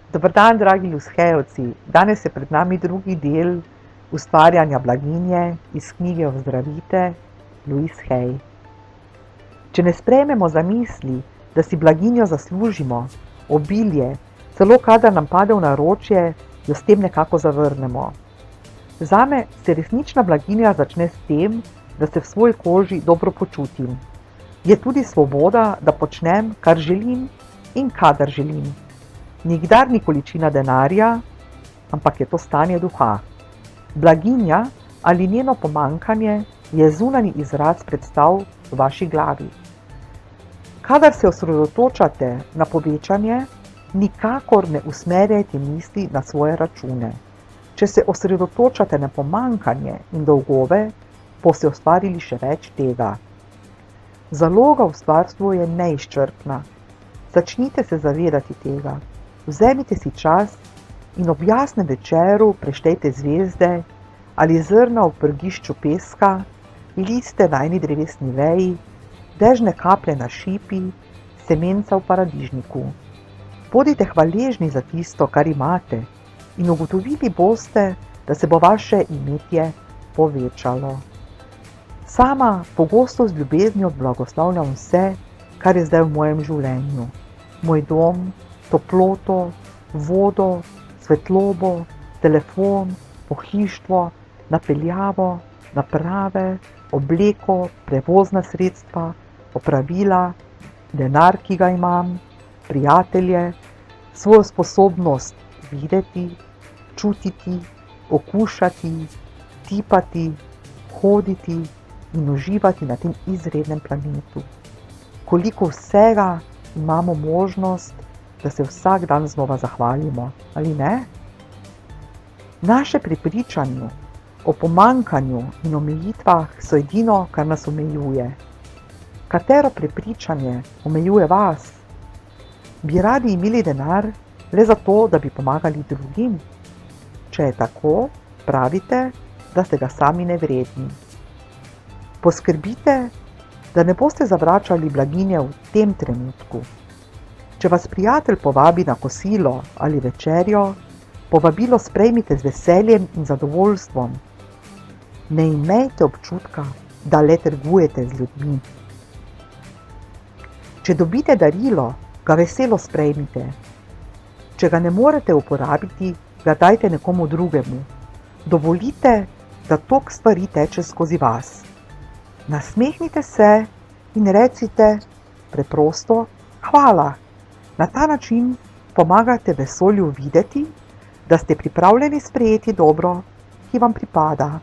Dober dan, dragi Lushejevci. Danes je pred nami drugi del ustvarjanja blaginje iz knjige Ozdravite, Louise Hay. Če ne sprejmemo zamisli, da si blaginjo zaslužimo, obilje, celo kadar nam pade v naročje, jo s tem nekako zavrnemo. Zame se resnična blaginja začne s tem, da se v svoji koži dobro počutim. Je tudi svoboda, da počnem, kar želim in kadar želim. Nikdar ni količina denarja, ampak je to stanje duha. Blaginja ali njeno pomanjkanje je zunanji izraz predstav v vaši glavi. Kadar se osredotočate na povečanje, nikakor ne usmerjajte misli na svoje račune. Če se osredotočate na pomanjkanje in dolgove, boste ustvarili še več tega. Zaloga v ustvarstvu je neizčrpna. Začnite se zavedati tega. Vzemite si čas in ob jasnem večeru preštejte zvezde ali zrna v prgišču peska, liste na eni drevesni veji, dežne kaplje na šipi, semenca v paradižniku. Bodite hvaležni za tisto, kar imate, in ugotovili boste, da se bo vaše imetje povečalo. Sama pogosto z ljubeznijo blagoslavljam vse, kar je zdaj v mojem življenju. Moj dom, toploto, vodo, svetlobo, telefon, pohištvo, napeljavo, naprave, obleko, prevozna sredstva, opravila, denar, ki ga imam, prijatelje, svojo sposobnost videti, čutiti, okušati, tipati, hoditi in uživati na tem izrednem planetu. Koliko vsega imamo možnost, da se vsak dan znova zahvalimo, ali ne? Naše prepričanje o pomanjkanju in omejitvah so edino, kar nas omejuje. Katero prepričanje omejuje vas? Bi radi imeli denar le zato, da bi pomagali drugim? Če je tako, pravite, da ste ga sami nevredni. Poskrbite, da ne boste zavračali blaginje v tem trenutku. Če vas prijatelj povabi na kosilo ali večerjo, povabilo sprejmite z veseljem in zadovoljstvom. Ne imejte občutka, da le trgujete z ljudmi. Če dobite darilo, ga veselo sprejmite. Če ga ne morete uporabiti, ga dajte nekomu drugemu. Dovolite, da tok stvari teče skozi vas. Nasmehnite se in recite preprosto hvala. Na ta način pomagate vesolju videti, da ste pripravljeni sprejeti dobro, ki vam pripada.